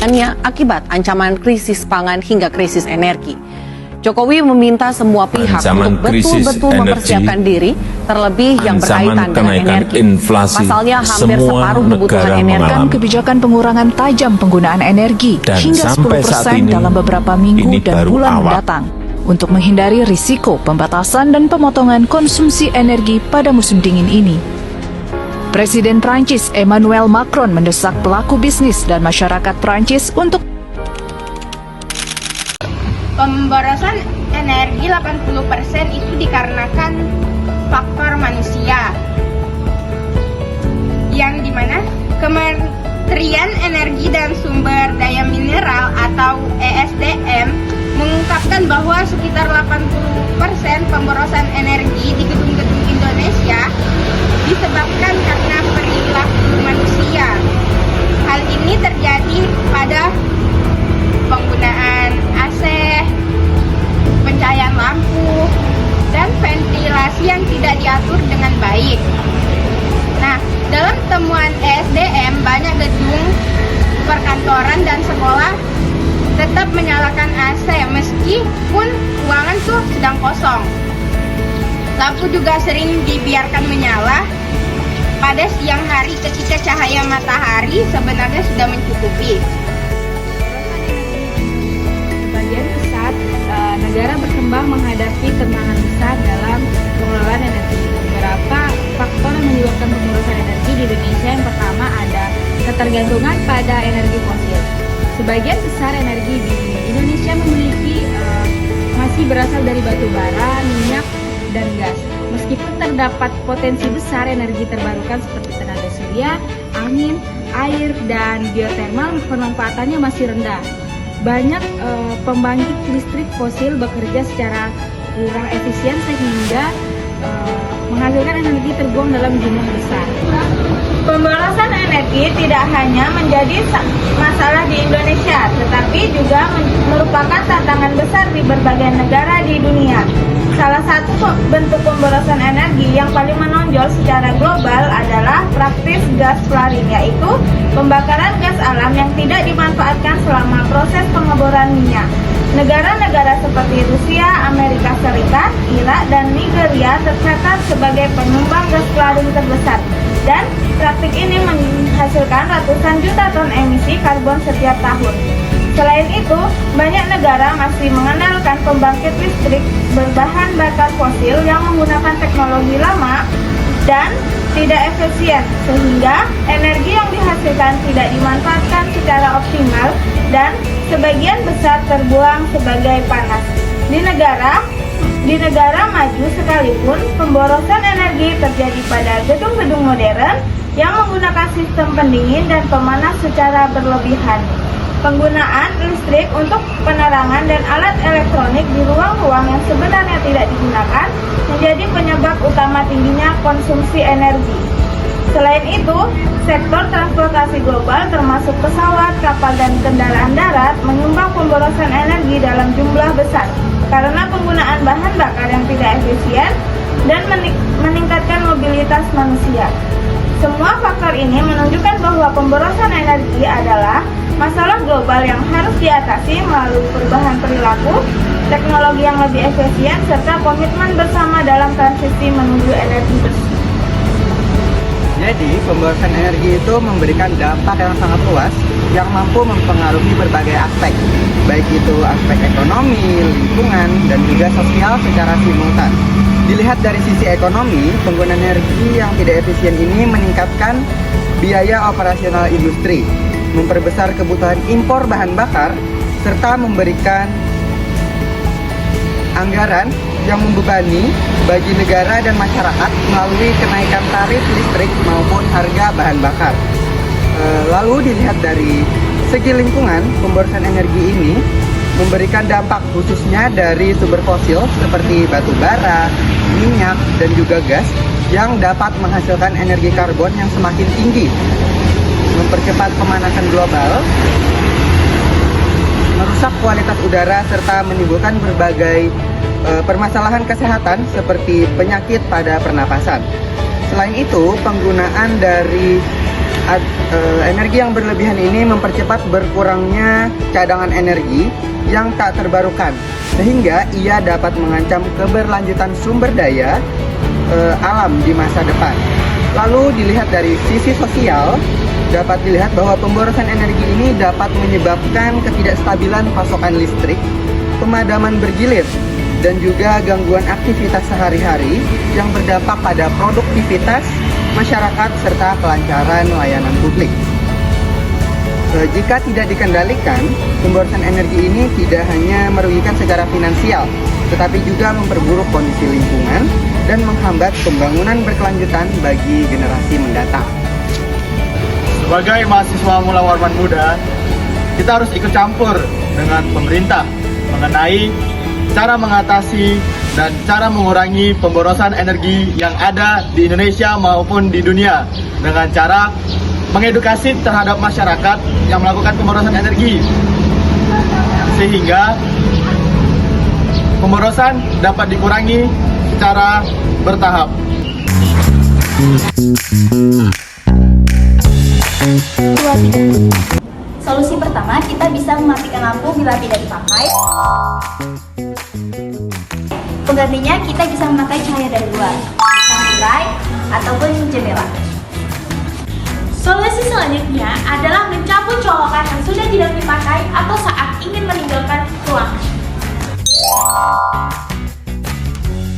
kebijakannya akibat ancaman krisis pangan hingga krisis energi. Jokowi meminta semua pihak untuk betul-betul mempersiapkan diri, terlebih yang berkaitan dengan energi. Pasalnya hampir separuh kebutuhan energi. Kebijakan pengurangan tajam penggunaan energi hingga 10% dalam beberapa minggu dan bulan mendatang untuk menghindari risiko pembatasan dan pemotongan konsumsi energi pada musim dingin ini. Presiden Prancis Emmanuel Macron mendesak pelaku bisnis dan masyarakat Prancis untuk pemborosan energi 80% itu dikarenakan faktor manusia, yang dimana Kementerian Energi dan Sumber Daya Mineral atau ESDM mengungkapkan bahwa sekitar 80% pemborosan energi di gedung-gedung Indonesia disebabkan karena perilaku manusia. Hal ini terjadi pada penggunaan AC, pencahayaan lampu, dan ventilasi yang tidak diatur dengan baik. Nah, dalam temuan ESDM, banyak gedung perkantoran dan sekolah tetap menyalakan AC meskipun ruangan tuh sedang kosong. Lampu juga sering dibiarkan menyala pada siang hari ketika cahaya matahari sebenarnya sudah mencukupi. Sebagian besar negara berkembang menghadapi tantangan besar dalam pengelolaan energi. Beberapa faktor yang menyebabkan pemborosan energi di Indonesia. Yang pertama ada ketergantungan pada energi fosil. Sebagian besar energi di Indonesia masih berasal dari batu bara, minyak, dan gas. Meskipun terdapat potensi besar energi terbarukan seperti tenaga surya, angin, air, dan geotermal, pemanfaatannya masih rendah. Banyak pembangkit listrik fosil bekerja secara kurang efisien sehingga menghasilkan energi terbuang dalam jumlah besar. Pemborosan energi tidak hanya menjadi masalah di Indonesia, tetapi juga merupakan tantangan besar di berbagai negara di dunia. Salah satu bentuk pemborosan energi yang paling menonjol secara global adalah praktis gas flaring, yaitu pembakaran gas alam yang tidak dimanfaatkan selama proses pengeboran minyak. Negara-negara seperti Rusia, Amerika Serikat, Irak, dan Nigeria tercatat sebagai penyumbang gas flaring terbesar, dan praktik ini menghasilkan ratusan juta ton emisi karbon setiap tahun. Selain itu, banyak negara masih mengandalkan pembangkit listrik berbahan bakar fosil yang menggunakan teknologi lama dan tidak efisien, sehingga energi yang dihasilkan tidak dimanfaatkan secara optimal dan sebagian besar terbuang sebagai panas. Di negara maju sekalipun, pemborosan energi terjadi pada gedung-gedung modern yang menggunakan sistem pendingin dan pemanas secara berlebihan. Penggunaan listrik untuk penerangan dan alat elektronik di ruang-ruang yang sebenarnya tidak digunakan menjadi penyebab utama tingginya konsumsi energi. Selain itu, sektor transportasi global termasuk pesawat, kapal, dan kendaraan darat menyumbang pemborosan energi dalam jumlah besar karena penggunaan bahan bakar yang tidak efisien dan meningkatkan mobilitas manusia. Semua faktor ini menunjukkan bahwa pemborosan energi adalah masalah global yang harus diatasi melalui perubahan perilaku, teknologi yang lebih efisien, serta komitmen bersama dalam transisi menuju energi bersih. Jadi, pemborosan energi itu memberikan dampak yang sangat luas yang mampu mempengaruhi berbagai aspek, baik itu aspek ekonomi, lingkungan, dan juga sosial secara simultan. Dilihat dari sisi ekonomi, penggunaan energi yang tidak efisien ini meningkatkan biaya operasional industri, memperbesar kebutuhan impor bahan bakar, serta memberikan anggaran yang membebani bagi negara dan masyarakat melalui kenaikan tarif listrik maupun harga bahan bakar. Lalu dilihat dari segi lingkungan, pemborosan energi ini memberikan dampak khususnya dari sumber fosil seperti batu bara, minyak, dan juga gas yang dapat menghasilkan energi karbon yang semakin tinggi, mempercepat pemanasan global, merusak kualitas udara, serta menimbulkan berbagai permasalahan kesehatan seperti penyakit pada pernapasan. Selain itu, penggunaan dari Energi yang berlebihan ini mempercepat berkurangnya cadangan energi yang tak terbarukan, sehingga ia dapat mengancam keberlanjutan sumber daya alam di masa depan. Lalu dilihat dari sisi sosial, dapat dilihat bahwa pemborosan energi ini dapat menyebabkan ketidakstabilan pasokan listrik, pemadaman bergilir, dan juga gangguan aktivitas sehari-hari yang berdampak pada produktivitas masyarakat serta kelancaran layanan publik. Jika tidak dikendalikan, pemborosan energi ini tidak hanya merugikan secara finansial, tetapi juga memperburuk kondisi lingkungan dan menghambat pembangunan berkelanjutan bagi generasi mendatang. Sebagai mahasiswa Mula Warman Muda, kita harus ikut campur dengan pemerintah mengenai cara mengatasi dan cara mengurangi pemborosan energi yang ada di Indonesia maupun di dunia dengan cara mengedukasi terhadap masyarakat yang melakukan pemborosan energi, sehingga pemborosan dapat dikurangi secara bertahap. Solusi pertama, kita bisa mematikan lampu bila tidak dipakai. Penggantinya, kita bisa memakai cahaya dari luar, tirai ataupun jendela. Solusi selanjutnya adalah mencabut colokan yang sudah tidak dipakai atau saat ingin meninggalkan ruangan.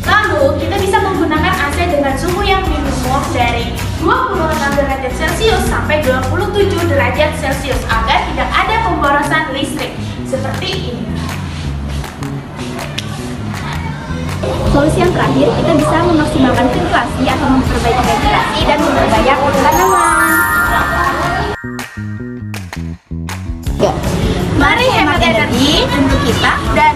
Lalu, kita bisa menggunakan AC dengan suhu yang minimum dari 26 derajat Celcius sampai 27 derajat Celcius agar tidak ada pemborosan listrik seperti ini. Solusi yang terakhir, kita bisa memaksimalkan ventilasi atau memperbaiki ventilasi dan memperbanyak tanaman. Mari hemat energi untuk kita dan